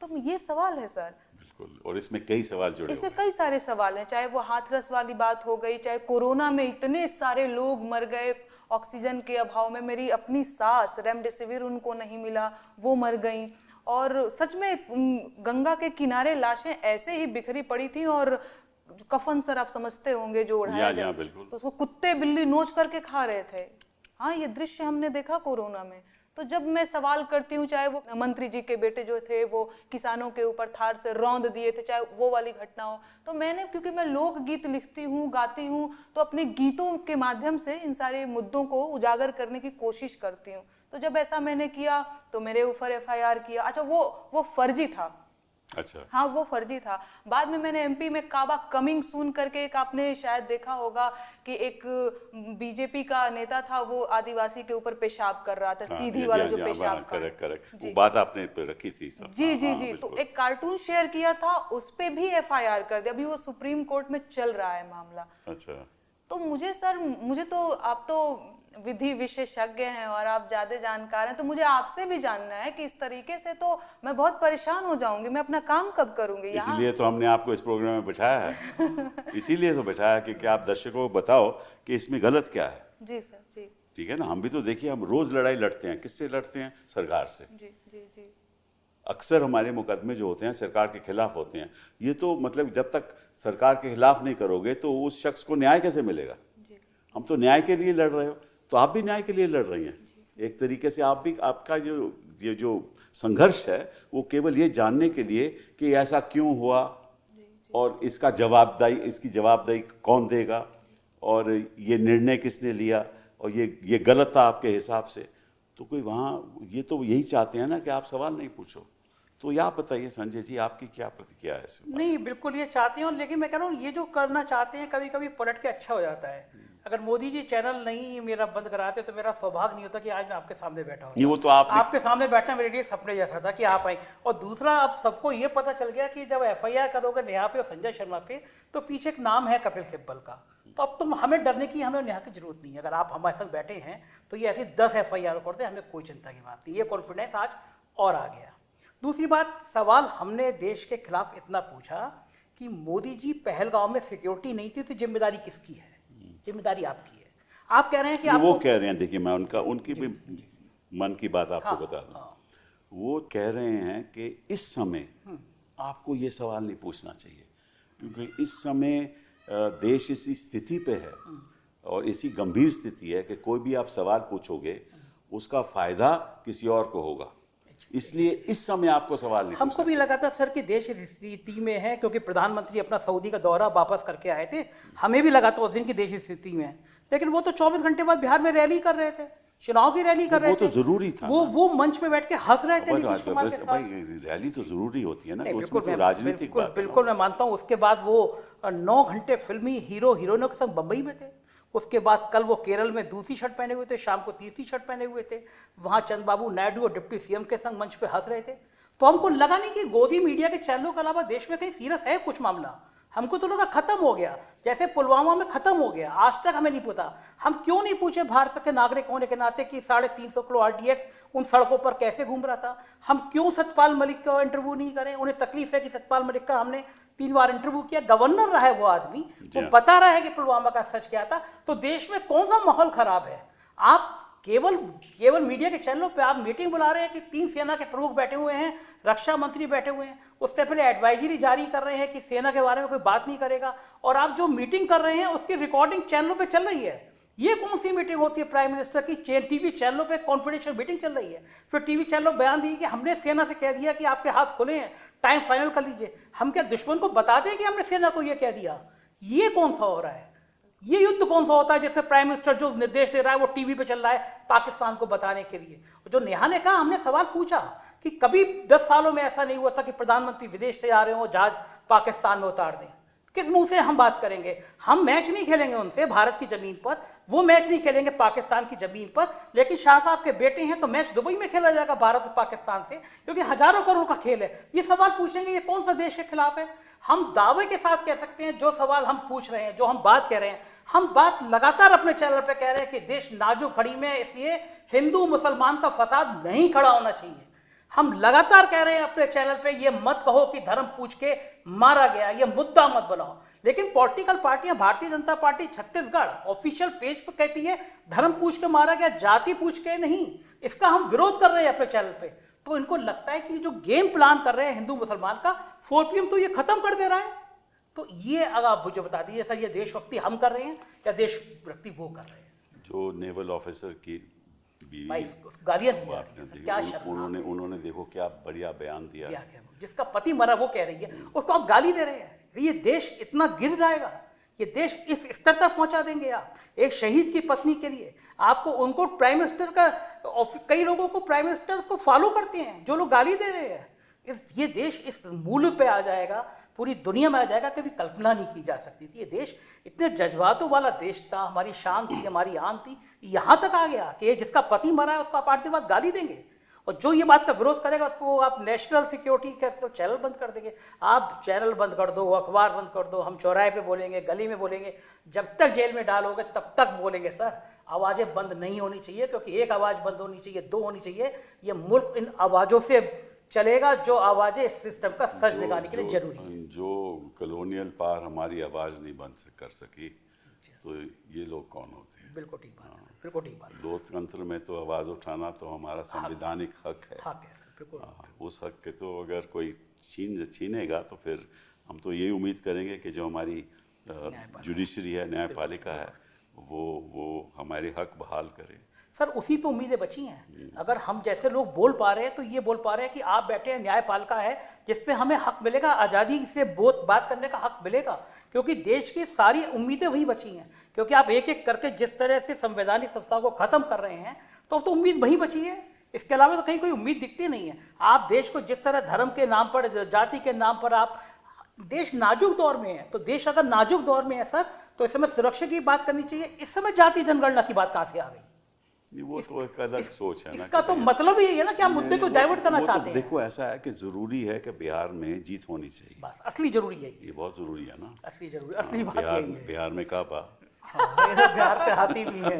तो ये सवाल है सर। बिल्कुल, और इसमें कई सवाल जुड़े इसमें कई सारे सवाल हैं, चाहे वो हाथरस वाली बात हो गई, चाहे कोरोना में इतने सारे लोग मर गए ऑक्सीजन के अभाव में। मेरी अपनी सास, रेमडेसिविर उनको नहीं मिला, वो मर गई। और सच में गंगा के किनारे लाशें ऐसे ही बिखरी पड़ी थी, और कफन सर आप समझते होंगे जो उड़ाया जाए, तो उसको कुत्ते बिल्ली नोच करके खा रहे थे। हाँ, ये दृश्य हमने देखा कोरोना में। तो जब मैं सवाल करती हूँ, चाहे वो मंत्री जी के बेटे जो थे वो किसानों के ऊपर थार से रौंद दिए थे, चाहे वो वाली घटना हो, तो मैंने, क्योंकि मैं लोकगीत लिखती हूँ, गाती हूँ, तो अपने गीतों के माध्यम से इन सारे मुद्दों को उजागर करने की कोशिश करती हूँ। तो जब ऐसा मैंने किया तो मेरे ऊपर एफआईआर किया। अच्छा, वो फर्जी था। अच्छा, हाँ, वो फर्जी था। बाद में मैंने एमपी में काबा कमिंग सून करके एक, आपने शायद देखा होगा कि एक बीजेपी का नेता था, वो आदिवासी के ऊपर पेशाब कर रहा था, सीधी वाला जो पेशाब का। करेक्ट, वो बात आपने रखी थी सब। जी, तो एक कार्टून शेयर किया था, उस पे भी एफआईआर कर दिया। अभी वो सुप्रीम कोर्ट में चल रहा है मामला। अच्छा, तो मुझे तो आप तो विधि विशेषज्ञ हैं और आप ज्यादा जानकार हैं, तो मुझे आपसे भी जानना है कि इस तरीके से तो मैं बहुत परेशान हो जाऊंगी, मैं अपना काम कब करूंगी यहाँ। इसीलिए तो हमने आपको इस प्रोग्राम में बैठाया है इसीलिए तो बैठाया कि आप दर्शकों को बताओ कि इसमें गलत क्या है। जी सर, जी ठीक है ना, हम भी तो देखिए, हम रोज लड़ाई लड़ते हैं, किससे लड़ते हैं? सरकार से। जी जी जी अक्सर हमारे मुकदमे जो होते हैं सरकार के खिलाफ होते हैं। ये तो मतलब जब तक सरकार के खिलाफ नहीं करोगे तो उस शख्स को न्याय कैसे मिलेगा? जी। हम तो न्याय के लिए लड़ रहे हो, तो आप भी न्याय के लिए लड़ रही हैं। एक तरीके से आप भी, आपका जो संघर्ष है वो केवल ये जानने के लिए कि ऐसा क्यों हुआ और इसकी जवाबदेही कौन देगा और ये निर्णय किसने लिया और ये गलत था आपके हिसाब से। तो कोई वहाँ ये तो यही चाहते हैं ना कि आप सवाल नहीं पूछो। तो ये आप बताइए संजय जी, आपकी क्या प्रतिक्रिया है इसमें? नहीं, बिल्कुल ये चाहते हैं, लेकिन मैं कह रहा हूँ ये जो करना चाहते हैं कभी कभी पलट के अच्छा हो जाता है। अगर मोदी जी चैनल नहीं मेरा बंद कराते तो मेरा सौभाग्य नहीं होता कि आज मैं आपके सामने बैठा हूँ। वो तो आपके सामने बैठना मेरे लिए सपने जैसा था कि आप आए। और दूसरा, अब सबको ये पता चल गया कि जब FIR करोगे नेहा पे और संजय शर्मा पे तो पीछे एक नाम है कपिल सिब्बल का। तो अब तुम हमें डरने की हमें नेहा की जरूरत नहीं है। अगर आप हमारे साथ बैठे हैं तो ये ऐसी 10 FIR करते, हमें कोई चिंता की बात नहीं। ये कॉन्फिडेंस आज और आ गया। दूसरी बात, सवाल हमने देश के खिलाफ इतना पूछा कि मोदी जी पहलगांव में सिक्योरिटी नहीं थी तो जिम्मेदारी किसकी है? जिम्मेदारी आपकी है। आप कह रहे हैं कि आप वो कह रहे हैं, देखिए मैं उनकी भी मन की बात आपको बता दूं। वो कह रहे हैं कि इस समय आपको ये सवाल नहीं पूछना चाहिए क्योंकि इस समय देश इसी स्थिति पे है और इसी गंभीर स्थिति है कि कोई भी आप सवाल पूछोगे उसका फायदा किसी और को होगा, इसलिए इस समय आपको सवाल नहीं। हमको भी लगा था सर कि देश इस स्थिति में है क्योंकि प्रधानमंत्री अपना सऊदी का दौरा वापस करके आए थे। हमें भी लगा था उस दिन की देश इस स्थिति में है, लेकिन वो तो 24 घंटे बाद बिहार में रैली कर रहे थे, चुनाव की रैली कर रहे थे। वो तो जरूरी था, वो मंच पे बैठ के हंस रहे थे नीतीश कुमार के साथ। रैली तो जरूरी होती है ना, बिल्कुल तो राजनीतिक बात है। बिल्कुल मैं मानता हूँ। उसके बाद वो 9 घंटे फिल्मी हीरो हीरोइनों के संग बम्बई में थे। उसके बाद कल वो केरल में दूसरी शर्ट पहने हुए थे, शाम को तीसरी शर्ट पहने हुए थे, वहाँ चंद्रबाबू नायडू और डिप्टी CM के संग मंच पे हंस रहे थे। तो हमको लगा नहीं कि गोदी मीडिया के चैनलों के अलावा देश में कहीं सीरियस है कुछ मामला। हमको तो लगा खत्म हो गया, जैसे पुलवामा में खत्म हो गया। आज तक हमें नहीं पता, हम क्यों नहीं पूछे भारत के नागरिक होने के नाते कि 350 किलो RDX उन सड़कों पर कैसे घूम रहा था। हम क्यों सतपाल मलिक का इंटरव्यू नहीं करें? उन्हें तकलीफ है कि सतपाल मलिक का हमने 3 बार इंटरव्यू किया, गवर्नर रहा है वो आदमी, वो बता रहा है कि पुलवामा का सच क्या था। तो देश में कौन सा माहौल खराब है? आप केवल मीडिया के चैनलों पे आप मीटिंग बुला रहे हैं कि 3 सेना के प्रमुख बैठे हुए हैं, रक्षा मंत्री बैठे हुए हैं, उससे पहले एडवाइजरी जारी कर रहे हैं कि सेना के बारे में कोई बात नहीं करेगा, और आप जो मीटिंग कर रहे हैं उसकी रिकॉर्डिंग चैनलों पे चल रही है। ये कौन सी मीटिंग होती है प्राइम मिनिस्टर की? टीवी चैनलों पे कॉन्फिडेंशियल मीटिंग चल रही है, फिर टीवी चैनलों बयान दिए कि हमने सेना से कह दिया कि आपके हाथ खुले हैं, टाइम फाइनल कर लीजिए। हम क्या दुश्मन को बता दें कि हमने सेना को ये कह दिया? ये कौन सा हो रहा है? ये युद्ध कौन सा होता है जिससे प्राइम मिनिस्टर जो निर्देश दे रहा है वो टीवी पे चल रहा है पाकिस्तान को बताने के लिए? जो नेहा ने कहा, हमने सवाल पूछा कि कभी 10 सालों में ऐसा नहीं हुआ था कि प्रधानमंत्री विदेश से आ रहे हो, जहाज पाकिस्तान में उतार दें। किस मुंह से हम बात करेंगे? हम मैच नहीं खेलेंगे उनसे भारत की जमीन पर, वो मैच नहीं खेलेंगे पाकिस्तान की जमीन पर। लेकिन शाह साहब के बेटे हैं तो मैच दुबई में खेला जाएगा भारत और पाकिस्तान से, क्योंकि हजारों करोड़ का खेल है। ये सवाल पूछेंगे, ये कौन सा देश के खिलाफ है? हम दावे के साथ कह सकते हैं जो सवाल हम पूछ रहे हैं, जो हम बात कह रहे हैं, हम बात लगातार अपने चैनल पे कह रहे हैं कि देश नाजुक घड़ी में, इसलिए हिंदू मुसलमान का फसाद नहीं खड़ा होना चाहिए। हम लगातार कह रहे हैं अपने चैनल पे, ये मत कहो कि धर्म पूछ के मारा गया, ये मुद्दा मत बनाओ। लेकिन पॉलिटिकल पार्टियां, Bharatiya Janata party Chhattisgarh official page पर कहती है धर्म पूछ के मारा गया, जाति पूछ के नहीं। इसका हम विरोध कर रहे हैं अपने चैनल पे। तो इनको लगता है कि जो गेम प्लान कर रहे हैं हिंदू मुसलमान का 4 PM तो ये खत्म कर दे रहा है। तो ये अगर आप मुझे बता दीजिए सर, ये देशभक्ति हम कर रहे हैं या देशभक्ति वो कर रहे हैं? जो नेवल ऑफिसर की गालियां दी जा रही हैं, क्या शर्म। उन्होंने देखो क्या बढ़िया बयान दिया, जिसका पति मरा वो कह रही है, उसको आप गाली दे रहे हैं। ये देश इतना गिर जाएगा, ये देश इस स्तर तक पहुंचा देंगे आप? एक शहीद की पत्नी के लिए आपको, उनको प्राइम मिनिस्टर का, कई लोगों को प्राइम मिनिस्टर को फॉलो करते हैं जो लोग गाली दे रहे हैं। ये देश इस मूल्य पे आ जाएगा, पूरी दुनिया में आ जाएगा, कभी कल्पना नहीं की जा सकती थी। ये देश इतने जज्बातों वाला देश था, हमारी शान थी, हमारी आन थी, यहाँ तक आ गया कि जिसका पति मरा है उसको आप 8 दिन बाद गाली देंगे। और जो ये बात का विरोध करेगा उसको आप नेशनल सिक्योरिटी का तो चैनल बंद कर देंगे। आप चैनल बंद कर दो, अखबार बंद कर दो, हम चौराहे पे बोलेंगे, गली में बोलेंगे, जब तक जेल में डालोगे तब तक बोलेंगे सर। आवाज़ें बंद नहीं होनी चाहिए, क्योंकि एक आवाज़ बंद होनी चाहिए, दो होनी चाहिए। ये मुल्क इन आवाज़ों से चलेगा जो आवाज़ें इस सिस्टम का सच निकालने के लिए जरूरी है। जो कॉलोनियल पावर हमारी आवाज़ नहीं बंद कर सकी, तो ये लोग कौन होते हैं? बिल्कुल ठीक बात है, बिल्कुल ठीक बात है। लोकतंत्र में तो आवाज़ उठाना तो हमारा संवैधानिक हक है। हाँ सर, बिल्कुल। उस हक के तो अगर कोई छीनेगा तो फिर हम तो यही उम्मीद करेंगे कि जो हमारी जुडिशरी है, न्यायपालिका है, वो हमारे हक बहाल करे। सर उसी पे उम्मीदें बची हैं। अगर हम जैसे लोग बोल पा रहे हैं तो ये बोल पा रहे हैं कि आप बैठे हैं, न्यायपालिका है जिस पे हमें हक मिलेगा, आज़ादी से बात करने का हक मिलेगा, क्योंकि देश की सारी उम्मीदें वही बची हैं। क्योंकि आप एक एक करके जिस तरह से संवैधानिक संस्थाओं को ख़त्म कर रहे हैं तो उम्मीद वही बची है। इसके अलावा तो कहीं कोई उम्मीद दिखती नहीं है। आप देश को जिस तरह धर्म के नाम पर, जाति के नाम पर, आप देश नाजुक दौर में है, तो देश अगर नाजुक दौर में है सर तो इस समय सुरक्षा की बात करनी चाहिए। इस समय जाति जनगणना की बात कहाँ से आ गई? वो तो एक अलग सोच है ना। इसका तो मतलब ही है ना कि आप मुद्दे को डाइवर्ट करना चाहते हैं। देखो ऐसा है कि जरूरी है कि बिहार में जीत होनी चाहिए, बस असली जरूरी है ये बहुत जरूरी है ना। असली जरूरी, असली बात यही है। बिहार में काबा, बिहार से हाथी भी है।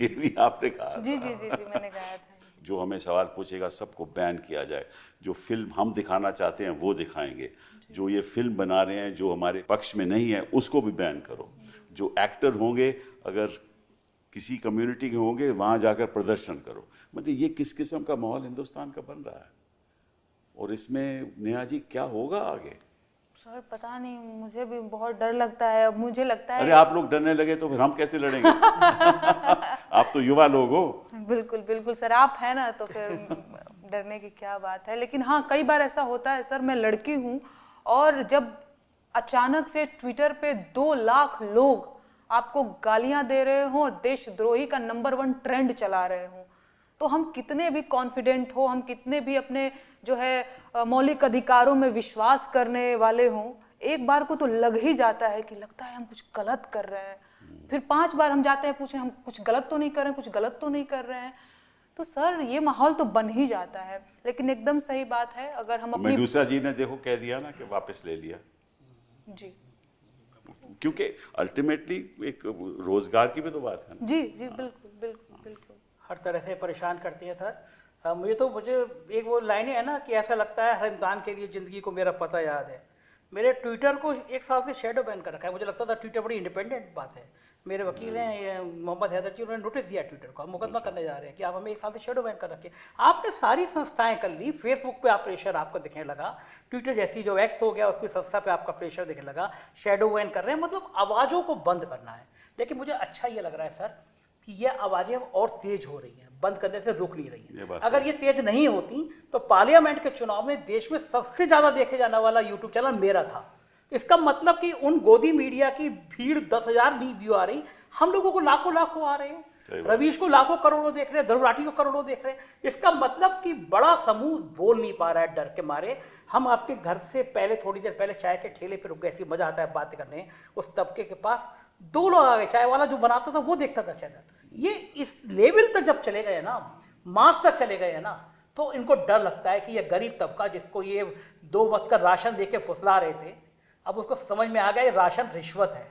ये भी आपने कहा। जी जी जी जी मैंने कहा था। जो हमें सवाल पूछेगा सबको बैन किया जाए। जो फिल्म हम दिखाना चाहते हैं वो दिखाएंगे। जो ये फिल्म बना रहे हैं जो हमारे पक्ष में नहीं है उसको भी बैन करो। जो एक्टर होंगे अगर किसी कम्युनिटी के होंगे वहां जाकर प्रदर्शन करो। मतलब ये किस किस्म का माहौल हिंदुस्तान का बन रहा है, और इसमें नेहा जी क्या होगा आगे? सर पता नहीं, मुझे भी बहुत डर लगता है। अब मुझे लगता है अरे आप लोग डरने लगे तो फिर हम कैसे लड़ेंगे? आप तो युवा लोग हो। बिल्कुल बिल्कुल सर, आप है ना, तो फिर डरने की क्या बात है। लेकिन हाँ, कई बार ऐसा होता है सर, मैं लड़की हूँ और जब अचानक से ट्विटर पे 2 लाख लोग आपको गालियां दे रहे हो और देशद्रोही का नंबर 1 ट्रेंड चला रहे हो, तो हम कितने भी कॉन्फिडेंट हो, हम कितने भी अपने जो है मौलिक अधिकारों में विश्वास करने वाले हों, एक बार को तो लग ही जाता है कि लगता है हम कुछ गलत कर रहे हैं। फिर 5 बार हम जाते हैं पूछे हम कुछ गलत तो नहीं कर रहे हैं, कुछ गलत तो नहीं कर रहे हैं। तो सर ये माहौल तो बन ही जाता है। लेकिन एकदम सही बात है, अगर हम अपनी मेडूसा जी ने देखो कह दिया ना कि वापस ले लिया जी, क्योंकि अल्टीमेटली एक रोजगार की भी तो बात है ना। जी जी बिल्कुल बिल्कुल बिल्कुल। हर तरह से परेशान करती है सर। मुझे एक वो लाइनें है ना कि ऐसा लगता है हर इंसान के लिए ज़िंदगी को मेरा पता याद है। मेरे ट्विटर को 1 साल से शेडो बैन कर रखा है। मुझे लगता था ट्विटर बड़ी इंडिपेंडेंट बात है। मेरे वकील हैं मोहम्मद हैदर जी, उन्होंने नोटिस दिया ट्विटर को, मुकदमा करने जा रहे हैं कि आप हमें 1 साल से शेडो बैन कर रखे। आपने सारी संस्थाएं कर ली, फेसबुक पे आप प्रेशर आपको दिखने लगा, ट्विटर जैसी जो एक्स हो गया उसकी संस्था पे आपका प्रेशर दिखने लगा, शेडो बैन कर रहे हैं। मतलब आवाज़ों को बंद करना है। लेकिन मुझे अच्छा ये लग रहा है सर कि ये आवाज़ें और तेज हो रही हैं, बंद करने से रुक नहीं रही हैं। अगर ये तेज नहीं होती तो पार्लियामेंट के चुनाव में देश में सबसे ज़्यादा देखे जाने वाला यूट्यूब चैनल मेरा था। इसका मतलब कि उन गोदी मीडिया की भीड़ 10,000 नहीं व्यू आ रही, हम लोगों को लाखों आ रहे हैं। रवीश को लाखों करोड़ों देख रहे हैं, ध्रुव राठी को करोड़ों देख रहे हैं। इसका मतलब कि बड़ा समूह बोल नहीं पा रहा है डर के मारे। हम आपके घर से पहले थोड़ी देर पहले चाय के ठेले पर रुक गए, ऐसी मजा आता है बात करने। उस तबके के पास 2 लोग आ गए, चाय वाला जो बनाता था वो देखता था चैनल। ये इस लेवल तक जब चले गए ना, मास तक चले गए ना, तो इनको डर लगता है कि ये गरीब तबका जिसको ये 2 वक्त का राशन देके फुसला रहे थे, अब उसको समझ में आ गया ये राशन रिश्वत है,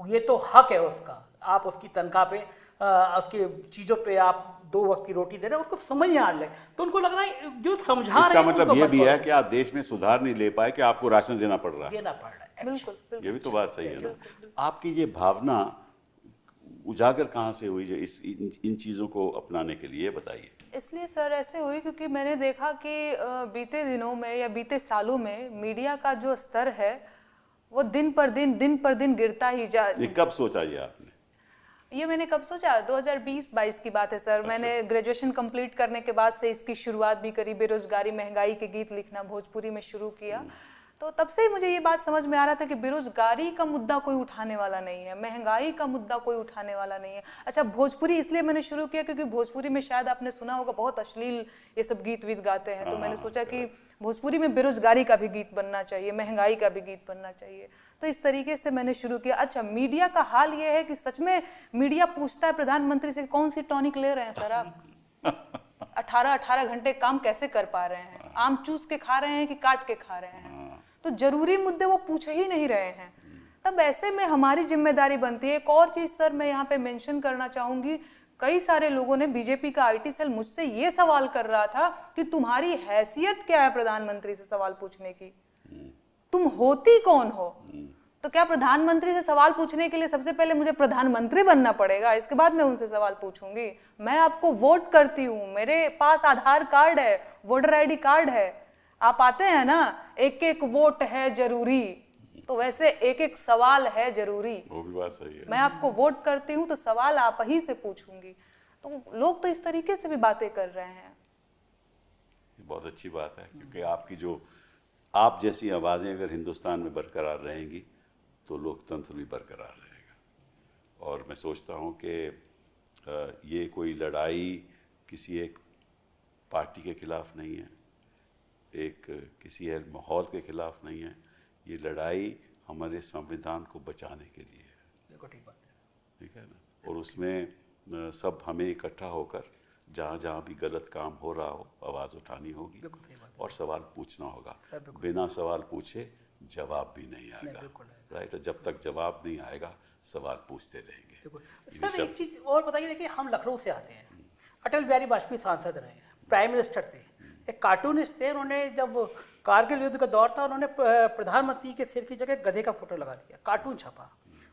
ये तो हक है उसका। आप उसकी तनख्वाह पे, उसकी चीज़ों पे आप 2 वक्त की रोटी दे रहे हैं, उसको समझ नहीं आ रहा है। तो उनको लग रहा है जो समझा रहे हैं। इसका मतलब ये भी है कि आप देश में सुधार नहीं ले पाए कि आपको राशन देना पड़ रहा है। बिल्कुल ये भी तो बात सही है ना। आपकी ये भावना उजागर कहाँ से हुई इन चीज़ों को अपनाने के लिए, बताइए। इसलिए सर ऐसे हुई क्योंकि मैंने देखा कि बीते दिनों में या बीते सालों में मीडिया का जो स्तर है वो दिन पर दिन गिरता ही जा। ये कब सोचा ये आपने? ये मैंने कब सोचा, 2020-22 की बात है सर। मैंने ग्रेजुएशन कंप्लीट करने के बाद से इसकी शुरुआत भी करी, बेरोजगारी महंगाई के गीत लिखना भोजपुरी में शुरू किया। तो तब से ही मुझे ये बात समझ में आ रहा था कि बेरोजगारी का मुद्दा कोई उठाने वाला नहीं है, महंगाई का मुद्दा कोई उठाने वाला नहीं है। अच्छा, भोजपुरी इसलिए मैंने शुरू किया क्योंकि भोजपुरी में शायद आपने सुना होगा बहुत अश्लील ये सब गीत वीत गाते हैं। तो मैंने सोचा कि भोजपुरी में बेरोजगारी का भी गीत बनना चाहिए, महंगाई का भी गीत बनना चाहिए। तो इस तरीके से मैंने शुरू किया। अच्छा, मीडिया का हाल ये है कि सच में मीडिया पूछता है प्रधानमंत्री से कौन सी टॉनिक ले रहे हैं सर आप। 18-18 घंटे काम कैसे कर पा रहे हैं, आम चूस के खा रहे हैं कि काट के खा रहे हैं, तो जरूरी मुद्दे वो पूछ ही नहीं रहे हैं। तब ऐसे में हमारी जिम्मेदारी बनती है। एक और चीज सर मैं यहाँ पे मेंशन करना चाहूंगी, कई सारे लोगों ने, बीजेपी का आईटी सेल मुझसे ये सवाल कर रहा था कि तुम्हारी हैसियत क्या है प्रधानमंत्री से सवाल पूछने की, तुम होती कौन हो? तो क्या प्रधानमंत्री से सवाल पूछने के लिए सबसे पहले मुझे प्रधानमंत्री बनना पड़ेगा, इसके बाद मैं उनसे सवाल पूछूंगी? मैं आपको वोट करती हूँ, मेरे पास आधार कार्ड है, वोटर आईडी कार्ड है, आप आते हैं ना, एक एक वोट है जरूरी, तो वैसे एक एक सवाल है जरूरी। वो भी बात सही है। मैं आपको वोट करती हूँ तो सवाल आप ही से पूछूंगी। तो लोग तो इस तरीके से भी बातें कर रहे हैं। बहुत अच्छी बात है, क्योंकि आपकी जो, आप जैसी आवाज़ें अगर हिंदुस्तान में बरकरार रहेंगी तो लोकतंत्र भी बरकरार रहेगा। और मैं सोचता हूँ कि ये कोई लड़ाई किसी एक पार्टी के खिलाफ नहीं है, एक किसी एक माहौल के खिलाफ नहीं है, ये लड़ाई हमारे संविधान को बचाने के लिए है। बिल्कुल ठीक बात है। ठीक है ना। और उसमें सब हमें इकट्ठा होकर जहाँ जहाँ भी गलत काम हो रहा हो आवाज़ उठानी होगी और सवाल पूछना होगा। बिना सवाल पूछे जवाब भी नहीं आएगा, राइट। जब तक जवाब नहीं आएगा सवाल पूछते रहेंगे। सर एक चीज़ और बताइए, देखिए हम लखनऊ से आते हैं, अटल बिहारी वाजपेयी सांसद रहे हैं, प्राइम मिनिस्टर थे, एक कार्टूनिस्ट थे, उन्होंने जब कारगिल युद्ध का दौर था उन्होंने प्रधानमंत्री के सिर की जगह गधे का फोटो लगा दिया, कार्टून छपा,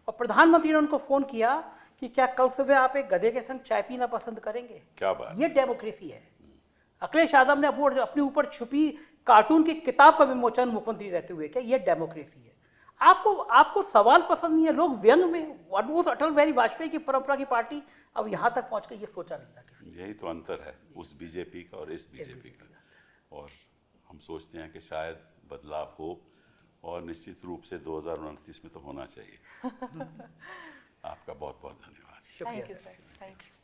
और प्रधानमंत्री ने उनको फ़ोन किया कि क्या कल सुबह आप एक गधे के संग चाय पीना पसंद करेंगे? क्या बात, ये डेमोक्रेसी है। अखिलेश यादव ने अपने ऊपर छुपी कार्टून की किताब का विमोचन मुख्यमंत्री रहते हुए, क्या ये डेमोक्रेसी है? आपको सवाल पसंद नहीं है, लोग व्यंग में, वो अटल बिहारी वाजपेयी की परंपरा की पार्टी अब यहाँ तक पहुँच गई, ये सोचा नहीं था किसी। यही तो अंतर है उस बीजेपी का और इस बीजेपी का। और हम सोचते हैं कि शायद बदलाव हो, और निश्चित रूप से 2029 में तो होना चाहिए। आपका बहुत बहुत धन्यवाद। Thank you sir, thank you.